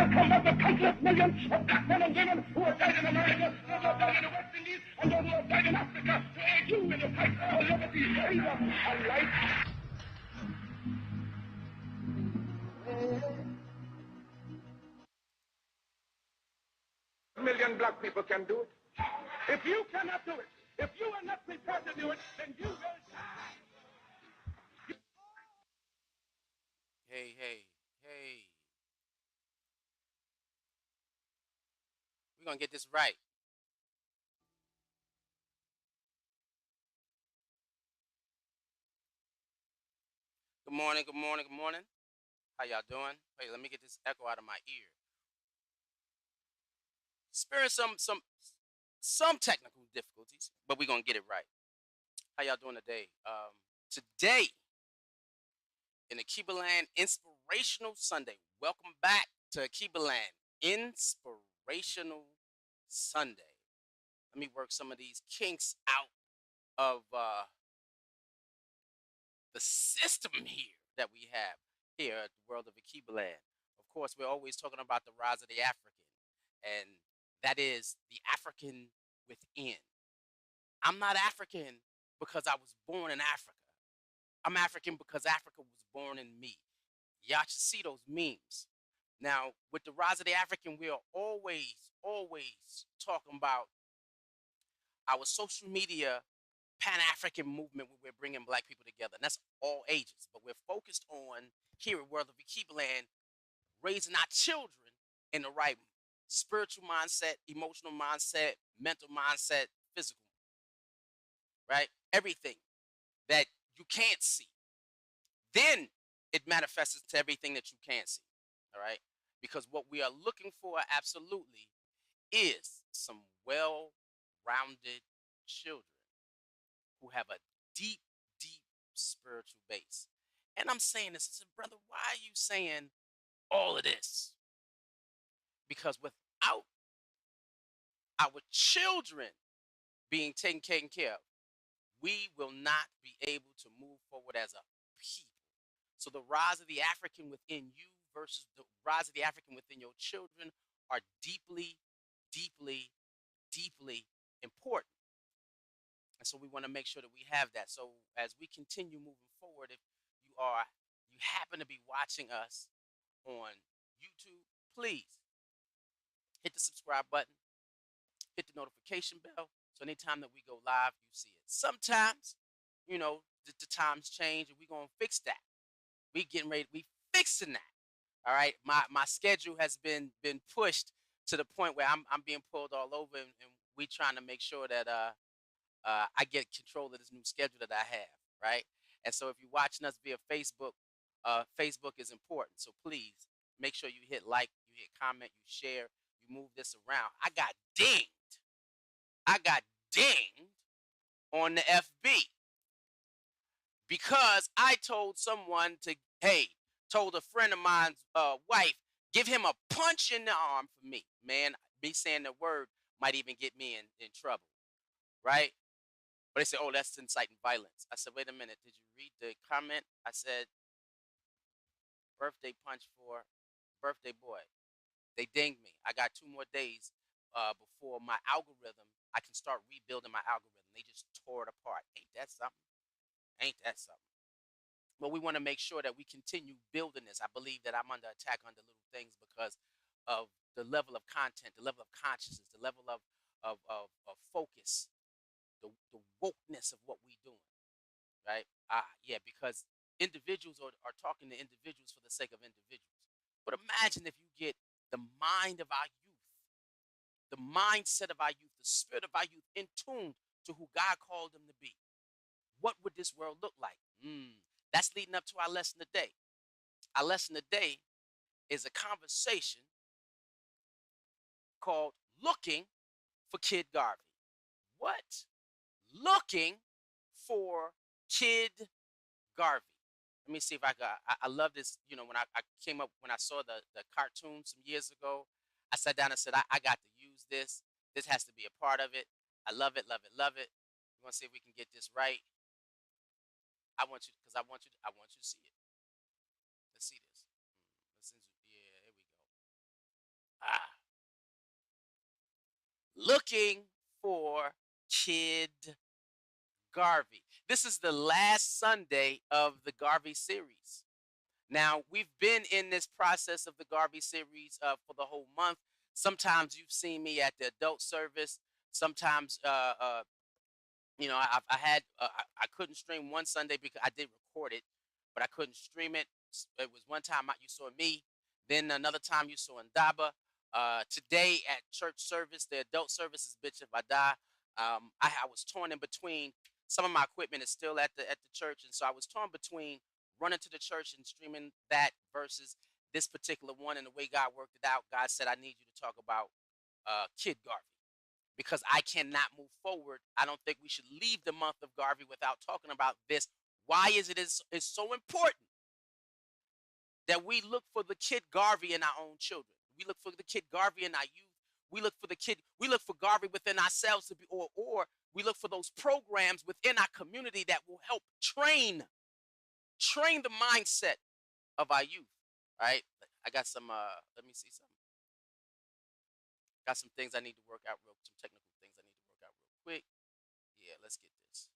come of the countless millions of black men and women who are died in America, those who are died in the West Indies, and those who are died in Africa to aid you in the fight for liberty, freedom, and life. Million black people can do it. If you cannot do it, if you are not prepared to do it, then you will die. Hey, hey, hey. We're going to get this right. Good morning, good morning, good morning. How y'all doing? Wait, let me get this echo out of my ear. Experience some technical difficulties, but we're going to get it right. How y'all doing today? Today, in Alkebulan Inspirational Sunday. Welcome back to Alkebulan Inspirational Sunday. Let me work some of these kinks out of the system here that we have here at the world of Alkebulan. Of course, we're always talking about the rise of the African, and that is the African within. I'm not African because I was born in Africa. I'm African because Africa was born in me. Y'all should see those memes. Now, with the rise of the African, we are always talking about our social media Pan-African movement where we're bringing black people together. And that's all ages. But we're focused on, here at World of Alkebulan, raising our children in the right spiritual mindset, emotional mindset, mental mindset, physical, right? Everything that you can't see. Then it manifests into everything that you can see, all right? Because what we are looking for absolutely is some well-rounded children who have a deep, deep spiritual base. And I'm saying this, I said, brother, why are you saying all of this? Because without our children being taken care of, we will not be able to move forward as a people. So the rise of the African within you versus the rise of the African within your children are deeply, deeply, deeply important. And so we want to make sure that we have that. So as we continue moving forward, if you happen to be watching us on YouTube, please hit the subscribe button, hit the notification bell. So anytime that we go live, you see it. Sometimes, the times change and we're going to fix that. We getting ready, we fixing that. All right. My schedule has been pushed to the point where I'm being pulled all over and we trying to make sure that I get control of this new schedule that I have, right? And so if you're watching us via Facebook, Facebook is important. So please make sure you hit like, you hit comment, you share, you move this around. I got dinged on the FB because I told someone told a friend of mine's wife, give him a punch in the arm for me. Man, me saying the word might even get me in trouble, right? But they said, oh, that's inciting violence. I said, wait a minute. Did you read the comment? I said, birthday punch for birthday boy. They dinged me. I got 2 more days before my algorithm, I can start rebuilding my algorithm. They just tore it apart. Ain't that something? Ain't that something? But we want to make sure that we continue building this. I believe that I'm under attack under little things because of the level of content, the level of consciousness, the level of focus, the wokeness of what we doing, right? Yeah, because individuals are talking to individuals for the sake of individuals. But imagine if you get the mind of our youth, the mindset of our youth, the spirit of our youth in tune to who God called them to be. What would this world look like? That's leading up to our lesson today. Our lesson today is a conversation called Looking for Kid Garvey. What? Looking for Kid Garvey. Let me see if I got. I love this. When I came up, when I saw the cartoon some years ago, I sat down and said, I got to use this. This has to be a part of it. I love it, love it, love it. We want to see if we can get this right. I want you to see it. Let's see this. Yeah, here we go. Looking for Kid Garvey. This is the last Sunday of the Garvey series. Now, we've been in this process of the Garvey series for the whole month. Sometimes you've seen me at the adult service. Sometimes I had I couldn't stream one Sunday because I did record it, but I couldn't stream it. It was one time you saw me, then another time you saw Ndaba. Today at church service, the adult service is Bishop Ada. I was torn in between. Some of my equipment is still at the church, and so I was torn between running to the church and streaming that versus this particular one. And the way God worked it out, God said, "I need you to talk about Kid Garvey." Because I cannot move forward. I don't think we should leave the month of Garvey without talking about this. Why is it is so important that we look for the Kid Garvey in our own children? We look for the Kid Garvey in our youth. We look for Garvey within ourselves to be, or we look for those programs within our community that will help train the mindset of our youth. Right? I got some. Let me see something. Got some things I need to work out some technical things I need to work out real quick. Yeah, let's get this.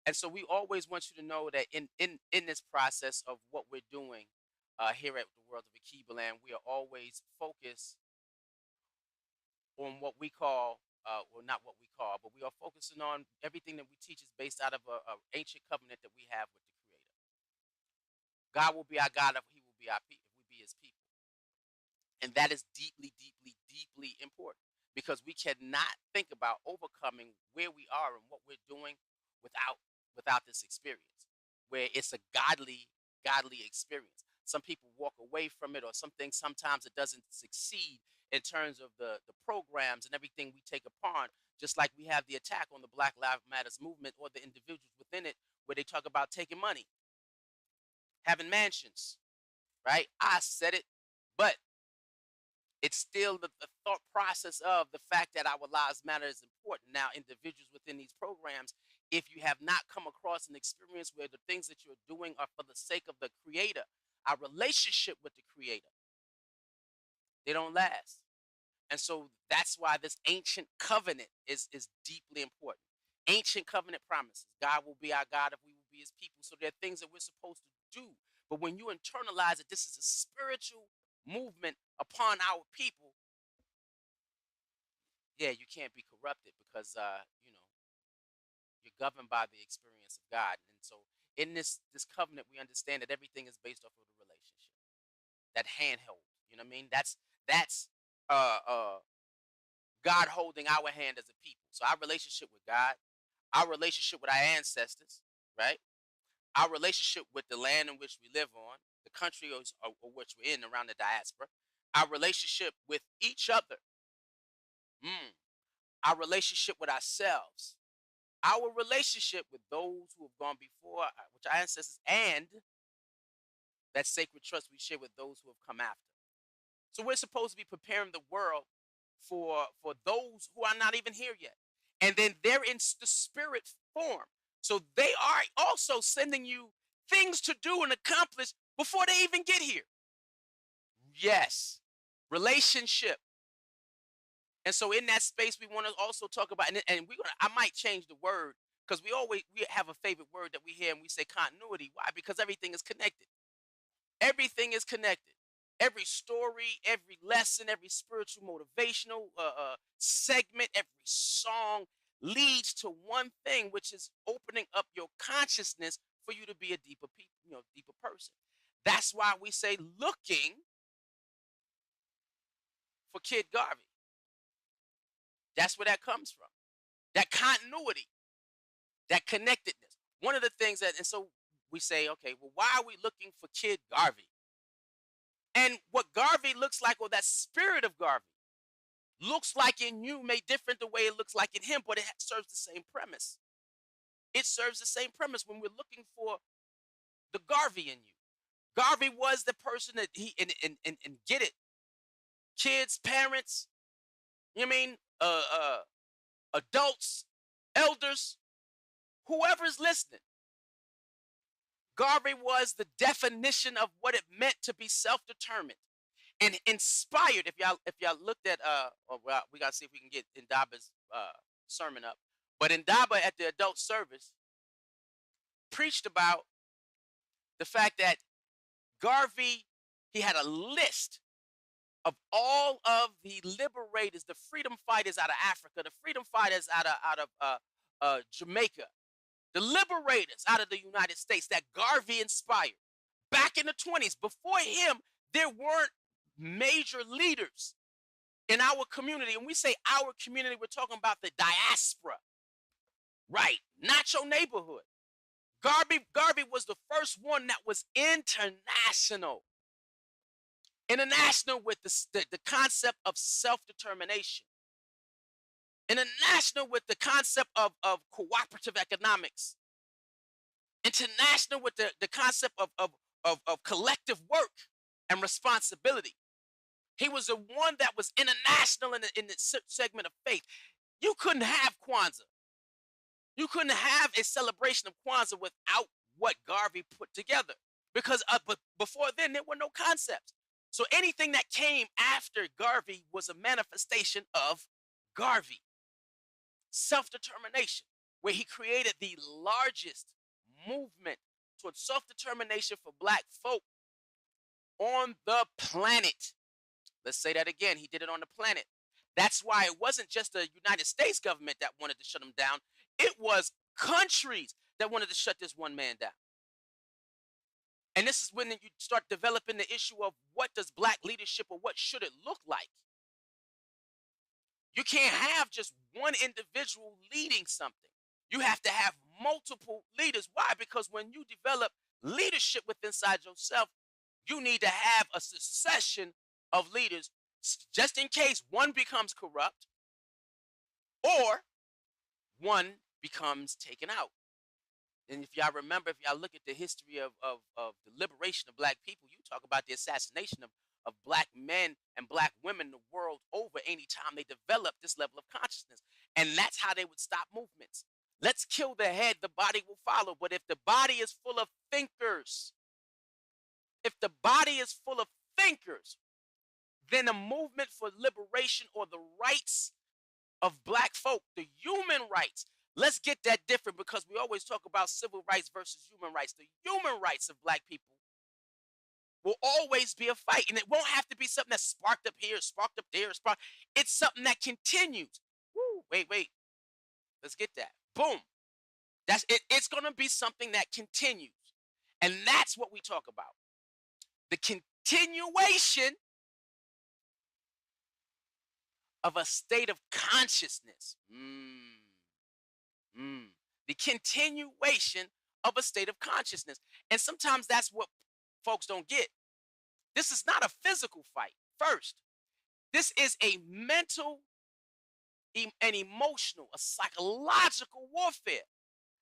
And so we always want you to know that in this process of what we're doing here at the World of Akebulan, we are always focused on what we call, well, not what we call, but we are focusing on everything that we teach is based out of a ancient covenant that we have with the Creator. God will be our God if He will be our people, if we be His people. And that is deeply, deeply, deeply important because we cannot think about overcoming where we are and what we're doing without this experience, where it's a godly experience. Some people walk away from it, or sometimes it doesn't succeed in terms of the programs and everything we take upon. Just like we have the attack on the Black Lives Matters movement or the individuals within it, where they talk about taking money, having mansions, right? I said it, but it's still the thought process of the fact that our lives matter is important. Now, individuals within these programs, if you have not come across an experience where the things that you're doing are for the sake of the Creator, our relationship with the Creator, they don't last. And so that's why this ancient covenant is deeply important. Ancient covenant promises. God will be our God if we will be His people. So there are things that we're supposed to do. But when you internalize it, this is a spiritual movement upon our people. Yeah, you can't be corrupted because you're governed by the experience of God. And so in this covenant, we understand that everything is based off of the relationship, that handhold. You know what I mean? That's uh uh God holding our hand as a people. So our relationship with God, our relationship with our ancestors, right? Our relationship with the land in which we live on, the country or which we're in around the diaspora, our relationship with each other, mm, our relationship with ourselves, our relationship with those who have gone before, which are ancestors, and that sacred trust we share with those who have come after. So we're supposed to be preparing the world for those who are not even here yet. And then they're in the spirit form. So they are also sending you things to do and accomplish before they even get here. Yes. Relationship. And so in that space, we want to also talk about, and I might change the word because we have a favorite word that we hear and we say continuity. Why? Because everything is connected. Everything is connected. Every story, every lesson, every spiritual motivational segment, every song leads to one thing, which is opening up your consciousness for you to be a deeper person. That's why we say looking for Kid Garvey. That's where that comes from. That continuity, that connectedness. One of the things and so we say, okay, well, why are we looking for Kid Garvey? And what Garvey looks like, or that spirit of Garvey, looks like in you may different the way it looks like in him, but it serves the same premise. It serves the same premise when we're looking for the Garvey in you. Garvey was the person that and get it. Kids, parents, you know what I mean? Adults, elders, whoever's listening. Garvey was the definition of what it meant to be self-determined. and inspired. If y'all looked at or well, we gotta see if we can get Indaba's sermon up. But Indaba at the adult service preached about the fact that Garvey, he had a list of all of the liberators, the freedom fighters out of Africa, the freedom fighters out of Jamaica, the liberators out of the United States that Garvey inspired. Back in the 20s, before him, there weren't major leaders in our community. And we say our community, we're talking about the diaspora, right? Not your neighborhood. Garvey was the first one that was international. International with the concept of self-determination. International with the concept of cooperative economics. International with the concept of collective work and responsibility. He was the one that was international in the segment of faith. You couldn't have Kwanzaa. You couldn't have a celebration of Kwanzaa without what Garvey put together. Because but before then, there were no concepts. So anything that came after Garvey was a manifestation of Garvey. Self-determination, where he created the largest movement towards self-determination for black folk on the planet. Let's say that again. He did it on the planet. That's why it wasn't just the United States government that wanted to shut him down. It was countries that wanted to shut this one man down. And this is when you start developing the issue of what does black leadership or what should it look like? You can't have just one individual leading something. You have to have multiple leaders. Why? Because when you develop leadership within inside yourself, you need to have a succession of leaders just in case one becomes corrupt or one becomes taken out. And if y'all remember, if y'all look at the history of the liberation of black people, you talk about the assassination of black men and black women the world over anytime they developed this level of consciousness. And that's how they would stop movements. Let's kill the head, the body will follow. But if the body is full of thinkers, then a movement for liberation or the rights of black folk, the human rights. Let's get that different because we always talk about civil rights versus human rights. The human rights of black people will always be a fight. And it won't have to be something that's sparked up here, sparked up there, sparked. It's something that continues. Woo, wait. Let's get that. Boom. That's it. It's going to be something that continues. And that's what we talk about. The continuation of a state of consciousness. The continuation of a state of consciousness. And sometimes that's what folks don't get. This is not a physical fight, first. This is a mental and emotional, a psychological warfare.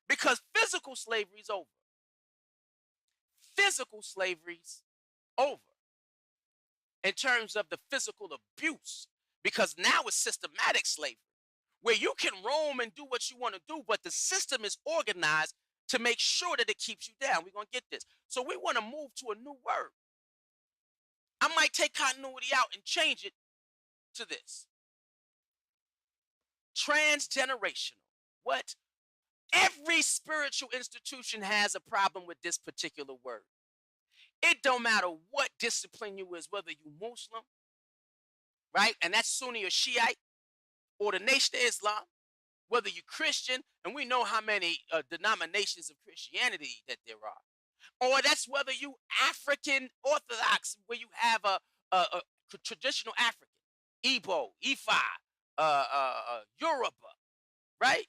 Because physical slavery is over. Physical slavery's over. In terms of the physical abuse. Because now it's systematic slavery. Where you can roam and do what you want to do, but the system is organized to make sure that it keeps you down. We're going to get this. So we want to move to a new word. I might take continuity out and change it to this. Transgenerational. What? Every spiritual institution has a problem with this particular word. It don't matter what discipline you is, whether you Muslim, right? And that's Sunni or Shiite, or the Nation of Islam, whether you're Christian, and we know how many denominations of Christianity that there are, or that's whether you African Orthodox, where you have a traditional African, Igbo, Ifa, Yoruba, right?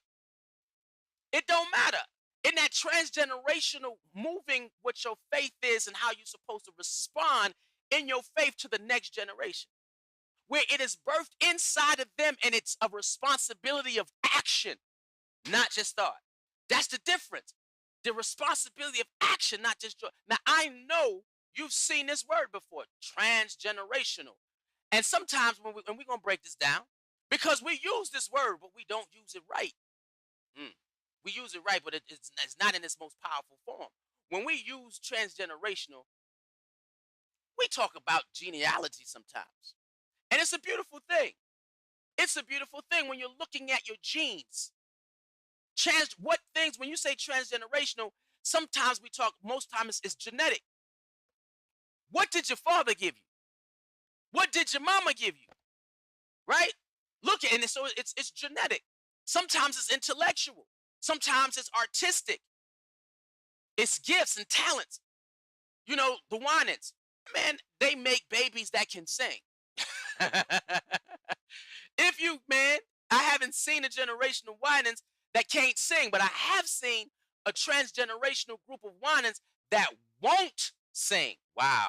It don't matter. In that transgenerational moving what your faith is and how you're supposed to respond in your faith to the next generation, where it is birthed inside of them and it's a responsibility of action, not just thought. That's the difference. The responsibility of action, not just joy. Now, I know you've seen this word before, transgenerational. And sometimes when we're going to break this down, because we use this word, but we don't use it right. We use it right, but it's not in its most powerful form. When we use transgenerational, We talk about genealogy sometimes. And it's a beautiful thing. It's a beautiful thing when you're looking at your genes. What things, when you say transgenerational, sometimes we talk, most times it's genetic. What did your father give you? What did your mama give you? Right? Look at it. So it's genetic. Sometimes it's intellectual. Sometimes it's artistic. It's gifts and talents. You know, the Winans, man, they make babies that can sing. If you, man, I haven't seen a generation of Winans that can't sing, but I have seen a transgenerational group of Winans that won't sing. Wow.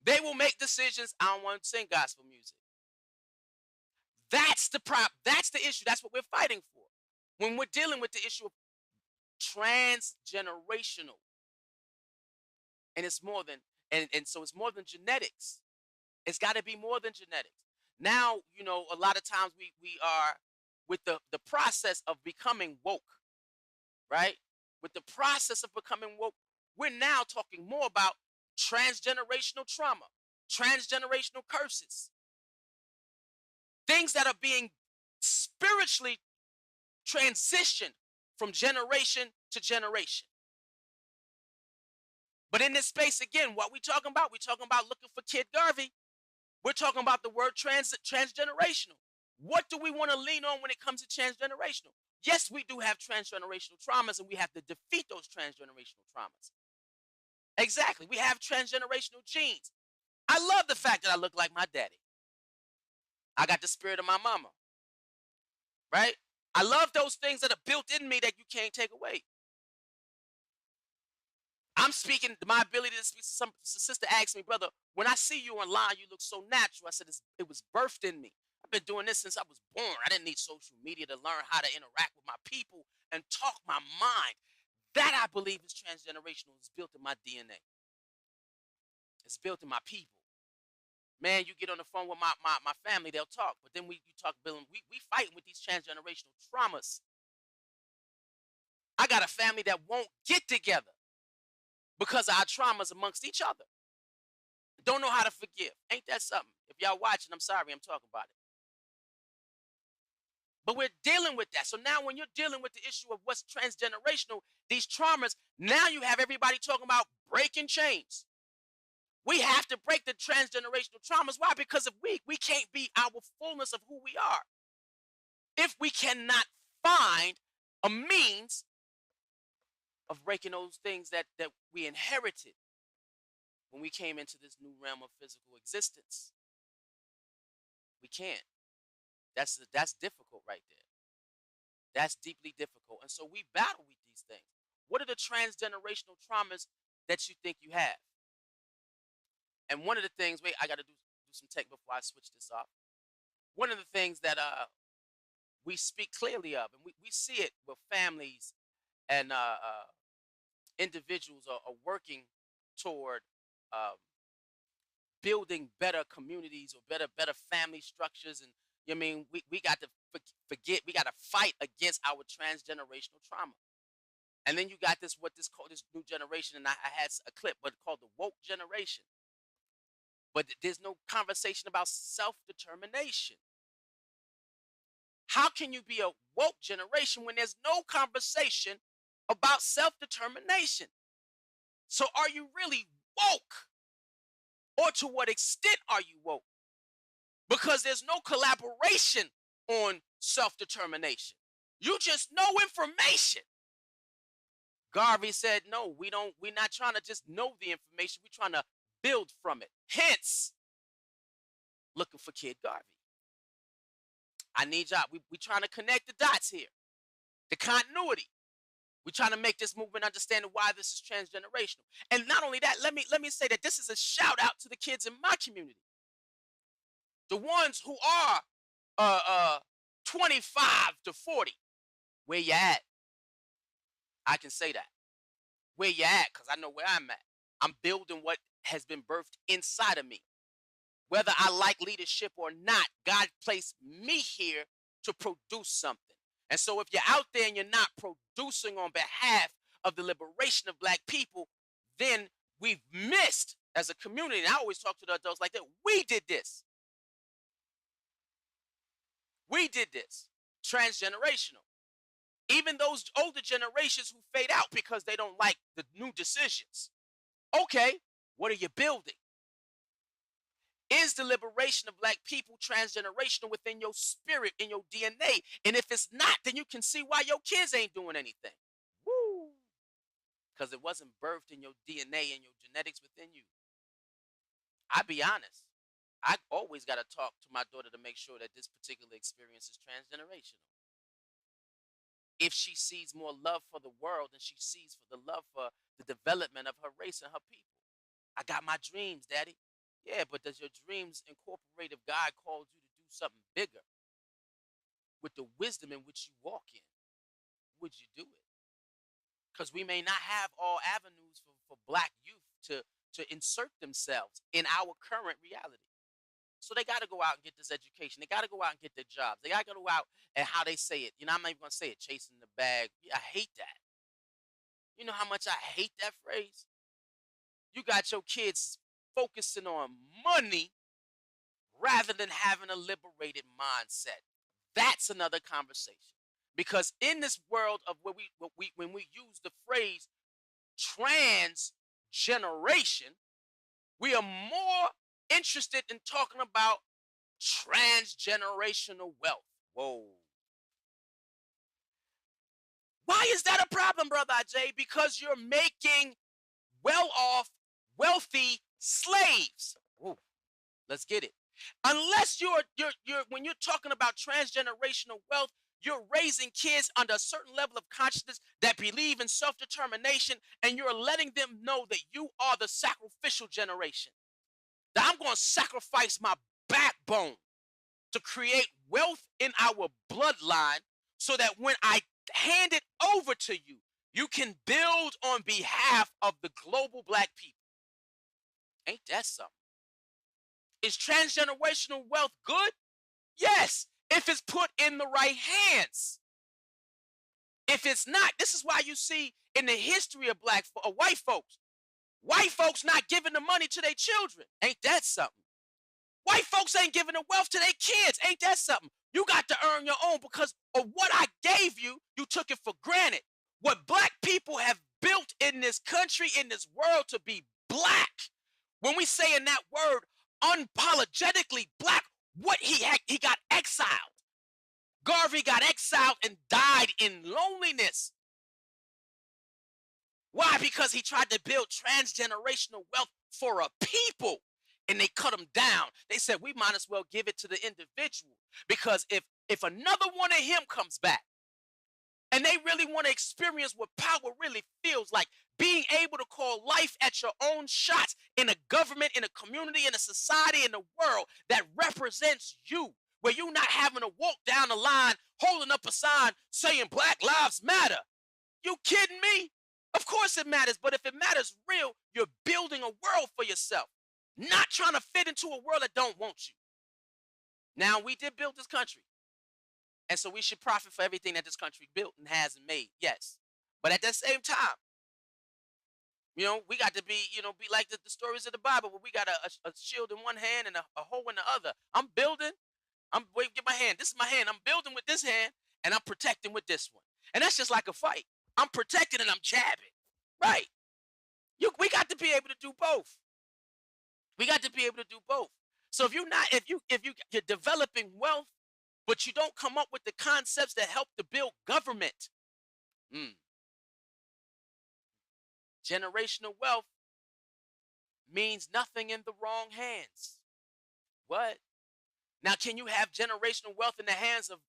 They will make decisions. I don't want to sing gospel music. That's the That's the issue. That's what we're fighting for. When we're dealing with the issue of transgenerational. And it's more than, and so it's more than genetics. It's got to be more than genetics. Now, you know, a lot of times we are with the process of becoming woke, right? With the process of becoming woke, we're now talking more about transgenerational trauma, transgenerational curses, things that are being spiritually transitioned from generation to generation. But in this space, again, what we talking about? We're talking about looking for Kid Garvey. We're talking about the word transgenerational. What do we want to lean on when it comes to transgenerational? Yes, we do have transgenerational traumas, and we have to defeat those transgenerational traumas. Exactly. We have transgenerational genes. I love the fact that I look like my daddy. I got the spirit of my mama. Right? I love those things that are built in me that you can't take away. I'm speaking my ability to speak. Some sister asked me, brother, when I see you online, you look so natural. I said, it was birthed in me. I've been doing this since I was born. I didn't need social media to learn how to interact with my people and talk my mind. That, I believe, is transgenerational. It's built in my DNA. It's built in my people. Man, you get on the phone with my family, they'll talk. But then you talk, Bill, and we fighting with these transgenerational traumas. I got a family that won't get together because of our traumas amongst each other. Don't know how to forgive. Ain't that something? If y'all watching, I'm sorry, I'm talking about it. But we're dealing with that. So now when you're dealing with the issue of what's transgenerational, these traumas, now you have everybody talking about breaking chains. We have to break the transgenerational traumas. Why? Because if we can't be our fullness of who we are. If we cannot find a means of breaking those things that we inherited when we came into this new realm of physical existence. We can't. That's difficult right there. That's deeply difficult. And so we battle with these things. What are the transgenerational traumas that you think you have? And one of the things, wait, I got to do some tech before I switch this off. One of the things that we speak clearly of, and we see it with families and individuals are working toward building better communities or better family structures. And I mean, we got to forget, we got to fight against our transgenerational trauma. And then you got this new generation, and I had a clip, but called the woke generation. But there's no conversation about self-determination. How can you be a woke generation when there's no conversation about self-determination? So are you really woke? Or to what extent are you woke? Because there's no collaboration on self-determination. You just know information. Garvey said, no, we're not trying to just know the information. We're trying to build from it. Hence, looking for Kid Garvey. I need y'all. We're trying to connect the dots here. The continuity. We're trying to make this movement understand why this is transgenerational. And not only that, let me say that this is a shout out to the kids in my community. The ones who are 25 to 40. Where you at? I can say that. Where you at? Because I know where I'm at. I'm building what has been birthed inside of me. Whether I like leadership or not, God placed me here to produce something. And so if you're out there and you're not producing on behalf of the liberation of Black people, then we've missed as a community, and I always talk to the adults like that, we did this. We did this. Transgenerational. Even those older generations who fade out because they don't like the new decisions. Okay, what are you building? Is the liberation of black people transgenerational within your spirit, in your DNA? And if it's not, then you can see why your kids ain't doing anything. Woo! Because it wasn't birthed in your DNA and your genetics within you. I'll be honest. I always got to talk to my daughter to make sure that this particular experience is transgenerational. If she sees more love for the world than she sees for the love for the development of her race and her people. I got my dreams, Daddy. Yeah, but does your dreams incorporate if God called you to do something bigger with the wisdom in which you walk in? Would you do it? Because we may not have all avenues for black youth to insert themselves in our current reality. So they got to go out and get this education. They got to go out and get their jobs. They got to go out and how they say it. You know, I'm not even going to say it, chasing the bag. Yeah, I hate that. You know how much I hate that phrase? You got your kids focusing on money rather than having a liberated mindset. That's another conversation. Because in this world of when we use the phrase transgeneration, we are more interested in talking about transgenerational wealth. Whoa. Why is that a problem, Brother Ajay? Because you're making well-off, wealthy slaves. Whoa. Let's get it. Unless you're when you're talking about transgenerational wealth, you're raising kids under a certain level of consciousness that believe in self-determination, and you're letting them know that you are the sacrificial generation. That I'm going to sacrifice my backbone to create wealth in our bloodline so that when I hand it over to you, you can build on behalf of the global black people. Ain't that something? Is transgenerational wealth good? Yes, if it's put in the right hands. If it's not, this is why you see in the history of white folks not giving the money to their children. Ain't that something? White folks ain't giving the wealth to their kids. Ain't that something? You got to earn your own because of what I gave you, you took it for granted. What black people have built in this country, in this world to be black, when we say in that word, unapologetically black, what he got exiled. Garvey got exiled and died in loneliness. Why? Because he tried to build transgenerational wealth for a people, and they cut him down. They said, we might as well give it to the individual, because if another one of him comes back and they really want to experience what power really feels like, being able to call life at your own shots in a government, in a community, in a society, in a world that represents you, where you're not having to walk down the line holding up a sign saying Black Lives Matter. You kidding me? Of course it matters, but if it matters real, you're building a world for yourself, not trying to fit into a world that don't want you. Now, we did build this country, and so we should profit for everything that this country built and has and made, yes. But at that same time, you know, we got to be, be like the stories of the Bible, where we got a shield in one hand and a hoe in the other. I'm building. Wait, get my hand. This is my hand. I'm building with this hand, and I'm protecting with this one. And that's just like a fight. I'm protecting and I'm jabbing. Right. We got to be able to do both. We got to be able to do both. So if you're developing wealth, but you don't come up with the concepts that help to build government, generational wealth means nothing in the wrong hands. What? Now, can you have generational wealth in the hands of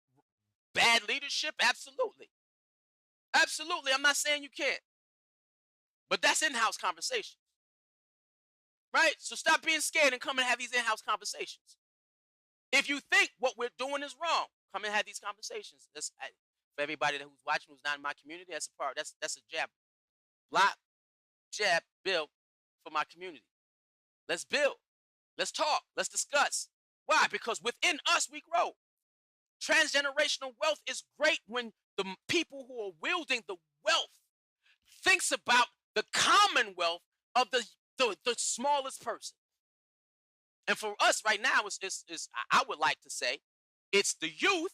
bad leadership? Absolutely. Absolutely. I'm not saying you can't. But that's in-house conversations. Right? So stop being scared and come and have these in-house conversations. If you think what we're doing is wrong, come and have these conversations. For everybody who's watching who's not in my community, that's a jab. Block, jab, build for my community. Let's build. Let's talk. Let's discuss. Why? Because within us, we grow. Transgenerational wealth is great when the people who are wielding the wealth thinks about the commonwealth of the The smallest person. And for us right now, I would like to say, it's the youth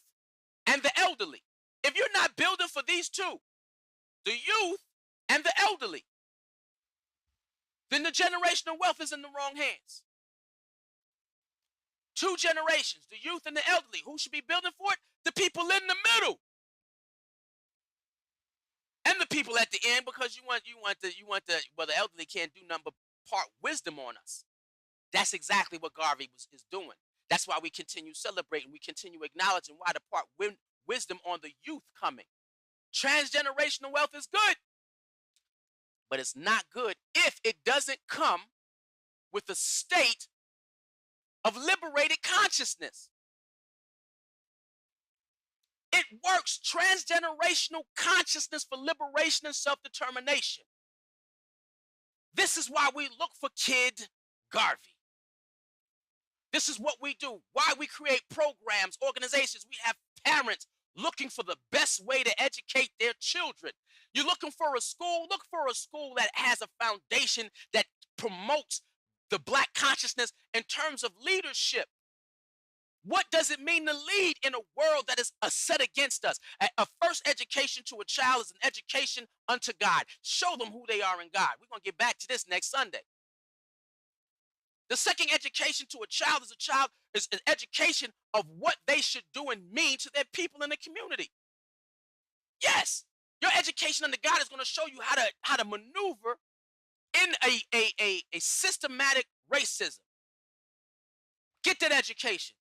and the elderly. If you're not building for these two, the youth and the elderly, then the generational wealth is in the wrong hands. Two generations, the youth and the elderly. Who should be building for it? The people in the middle. And the people at the end, because the elderly can't do nothing but part wisdom on us. That's exactly what Garvey is doing. That's why we continue celebrating. We continue acknowledging why the part wisdom on the youth coming. Transgenerational wealth is good, but it's not good if it doesn't come with a state of liberated consciousness. It works. Transgenerational consciousness for liberation and self-determination. This is why we look for Kid Garvey. This is what we do. Why we create programs, organizations. We have parents looking for the best way to educate their children. You're looking for a school? Look for a school that has a foundation that promotes the Black consciousness in terms of leadership. What does it mean to lead in a world that is set against us? A first education to a child is an education unto God. Show them who they are in God. We're going to get back to this next Sunday. The second education to a child is an education of what they should do and mean to their people in the community. Yes, your education under God is going to show you how to maneuver in a systematic racism. Get that education.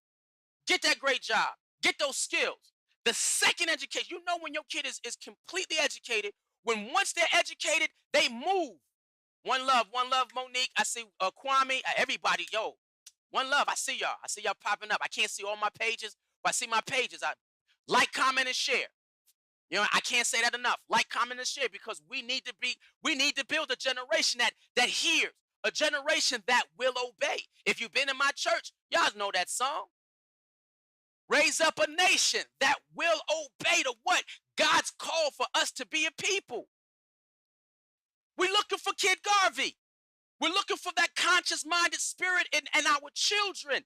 Get that great job. Get those skills. The second education, you know when your kid is completely educated, when once they're educated, they move. One love, Monique. I see Kwame, everybody, yo. One love, I see y'all. I see y'all popping up. I can't see all my pages, but I see my pages. I like, comment, and share. You know, I can't say that enough. Like, comment, and share, because we need to build a generation that hears, a generation that will obey. If you've been in my church, y'all know that song. Raise up a nation that will obey to what? God's call for us to be a people. We're looking for Kid Garvey. We're looking for that conscious-minded spirit in our children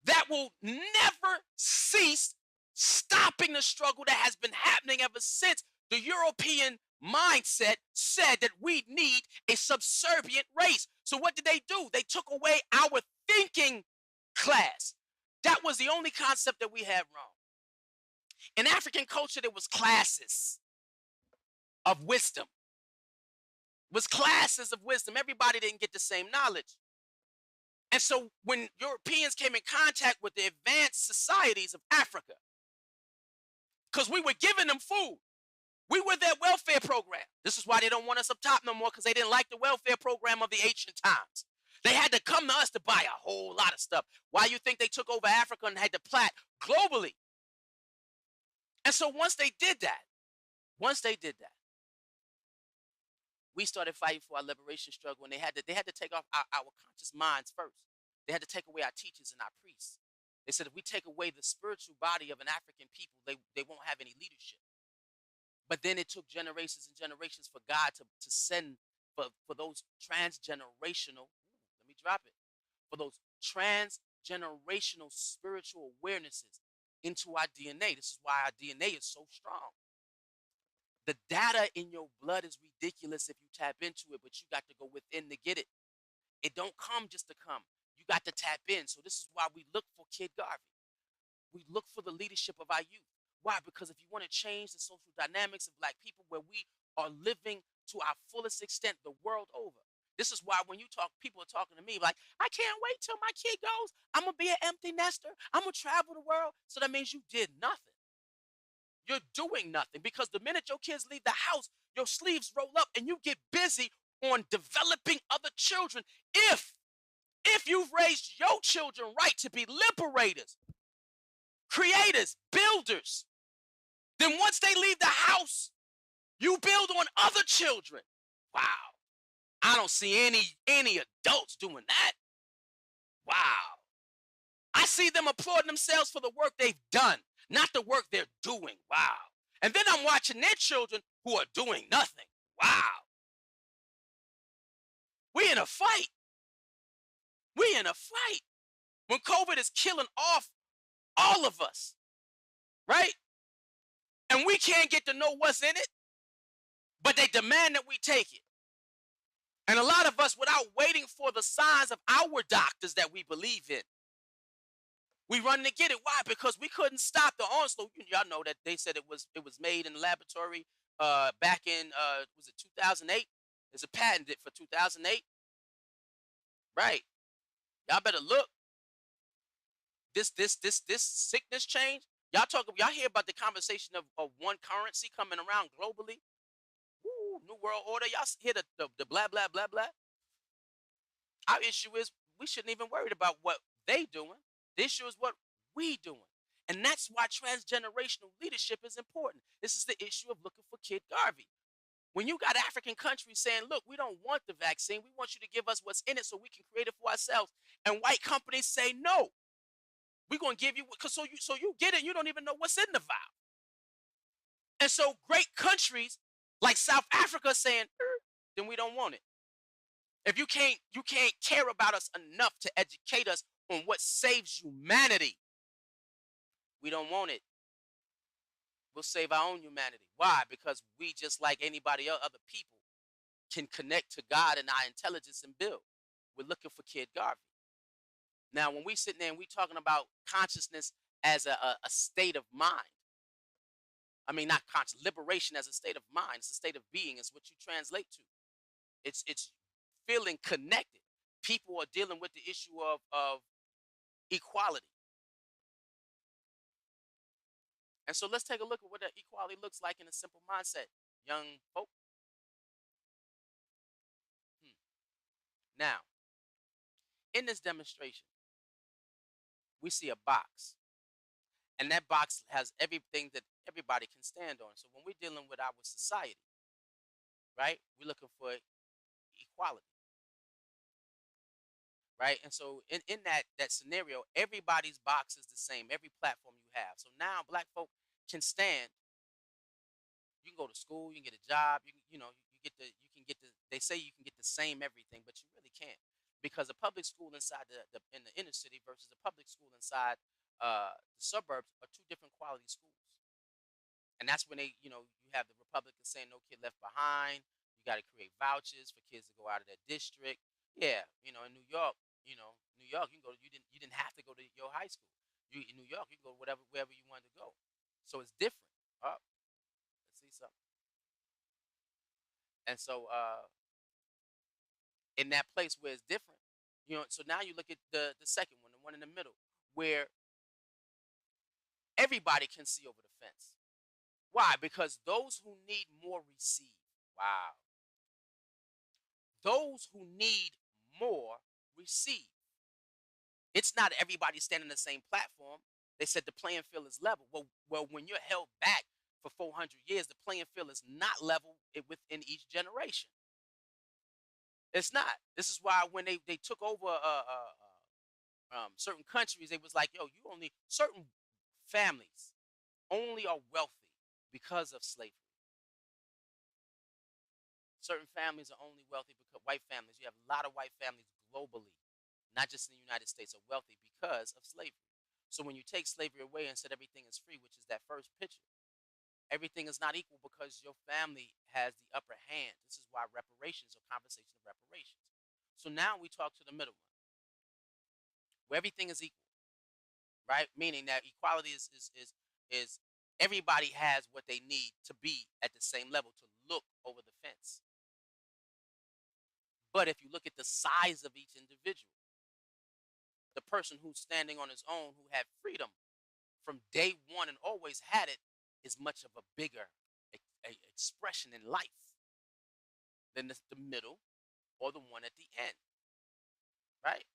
that will never cease stopping the struggle that has been happening ever since the European mindset said that we need a subservient race. So what did they do? They took away our thinking class. That was the only concept that we had wrong. In African culture, there was classes of wisdom. It was classes of wisdom. Everybody didn't get the same knowledge. And so when Europeans came in contact with the advanced societies of Africa, because we were giving them food, we were their welfare program. This is why they don't want us up top no more, because they didn't like the welfare program of the ancient times. They had to come to us to buy a whole lot of stuff. Why you think they took over Africa and had to plat globally? And so once they did that, we started fighting for our liberation struggle, and they had to take off our conscious minds first. They had to take away our teachers and our priests. They said if we take away the spiritual body of an African people, they won't have any leadership. But then it took generations and generations for God to send for those transgenerational, let me drop it, for those transgenerational spiritual awarenesses into our DNA. This is why our DNA is so strong. The data in your blood is ridiculous if you tap into it, but you got to go within to get it. It don't come just to come. You got to tap in. So this is why we look for Kid Garvey. We look for the leadership of our youth. Why? Because if you want to change the social dynamics of Black people where we are living to our fullest extent the world over. This is why when you talk, people are talking to me like, I can't wait till my kid goes. I'm going to be an empty nester. I'm going to travel the world. So that means you did nothing. You're doing nothing, because the minute your kids leave the house, your sleeves roll up and you get busy on developing other children. If you've raised your children right to be liberators, creators, builders, then once they leave the house, you build on other children. Wow. I don't see any adults doing that. Wow. I see them applauding themselves for the work they've done, not the work they're doing. Wow. And then I'm watching their children who are doing nothing. Wow. We in a fight. We in a fight. When COVID is killing off all of us, right? And we can't get to know what's in it, but they demand that we take it. And a lot of us, without waiting for the signs of our doctors that we believe in, we run to get it. Why? Because we couldn't stop the onslaught. Y'all know that they said it was made in the laboratory back in was it 2008? There's a patent for 2008, right? Y'all better look. This sickness change. Y'all hear about the conversation of one currency coming around globally? Ooh, New World Order. Y'all hear the blah blah blah blah. Our issue is we shouldn't even worry about what they doing. The issue is what we doing. And that's why transgenerational leadership is important. This is the issue of looking for Kid Garvey. When you got African countries saying, look, we don't want the vaccine. We want you to give us what's in it so we can create it for ourselves. And white companies say, no, we're going to give you, because so you get it, you don't even know what's in the vial. And so great countries like South Africa saying, then we don't want it. If you can't care about us enough to educate us on what saves humanity, we don't want it. We'll save our own humanity. Why? Because we, just like anybody else, other people, can connect to God and our intelligence and build. We're looking for Kid Garvey. Now, when we sit there and we talking about consciousness as a state of mind, I mean, not conscious, liberation as a state of mind, it's a state of being, is what you translate to. It's feeling connected. People are dealing with the issue of equality. And so let's take a look at what that equality looks like in a simple mindset, young folk. Now, in this demonstration, we see a box. And that box has everything that everybody can stand on. So when we're dealing with our society, right, we're looking for equality. Right? And so in that scenario, everybody's box is the same, every platform you have. So now black folk can stand. You can go to school, you can get a job, you can get the they say you can get the same everything, but you really can't. Because a public school inside in the inner city versus a public school inside the suburbs are two different quality schools. And that's when you have the Republicans saying no kid left behind. You got to create vouchers for kids to go out of their district. Yeah, in New York, New York, you can go. You didn't have to go to your high school. In New York, you can go wherever you wanted to go. So it's different. Let's see something. And so in that place where it's different, so now you look at the second one, the one in the middle, where everybody can see over the fence. Why? Because those who need more receive. Wow. Those who need more receive. It's not everybody standing on the same platform. They said the playing field is level. Well, when you're held back for 400 years, the playing field is not level within each generation. It's not. This is why when they took over certain countries, they was like, yo, certain families only are wealthy because of slavery. Certain families are only wealthy because white families, you have a lot of white families globally, not just in the United States, are wealthy because of slavery. So when you take slavery away and said everything is free, which is that first picture, everything is not equal because your family has the upper hand. This is why reparations or conversation of reparations. So now we talk to the middle one, where everything is equal, right? Meaning that equality is everybody has what they need to be at the same level to look over the fence. But if you look at the size of each individual, the person who's standing on his own, who had freedom from day one and always had it, is much of a bigger expression in life than the middle or the one at the end, right?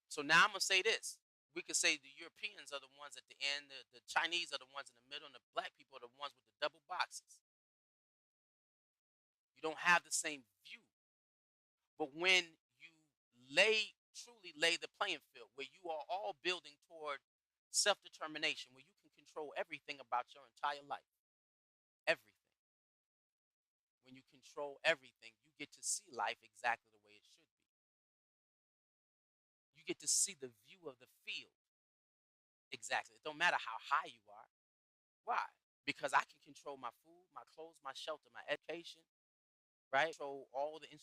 So now I'm going to say this. We could say the Europeans are the ones at the end, the Chinese are the ones in the middle, and the black people are the ones with the double boxes. You don't have the same view. But when you truly lay the playing field, where you are all building toward self-determination, where you can control everything about your entire life, everything. when you control everything, you get to see life exactly the way it should be. You get to see the view of the field exactly. It don't matter how high you are. Why? Because I can control my food, my clothes, my shelter, my education, right? Control all the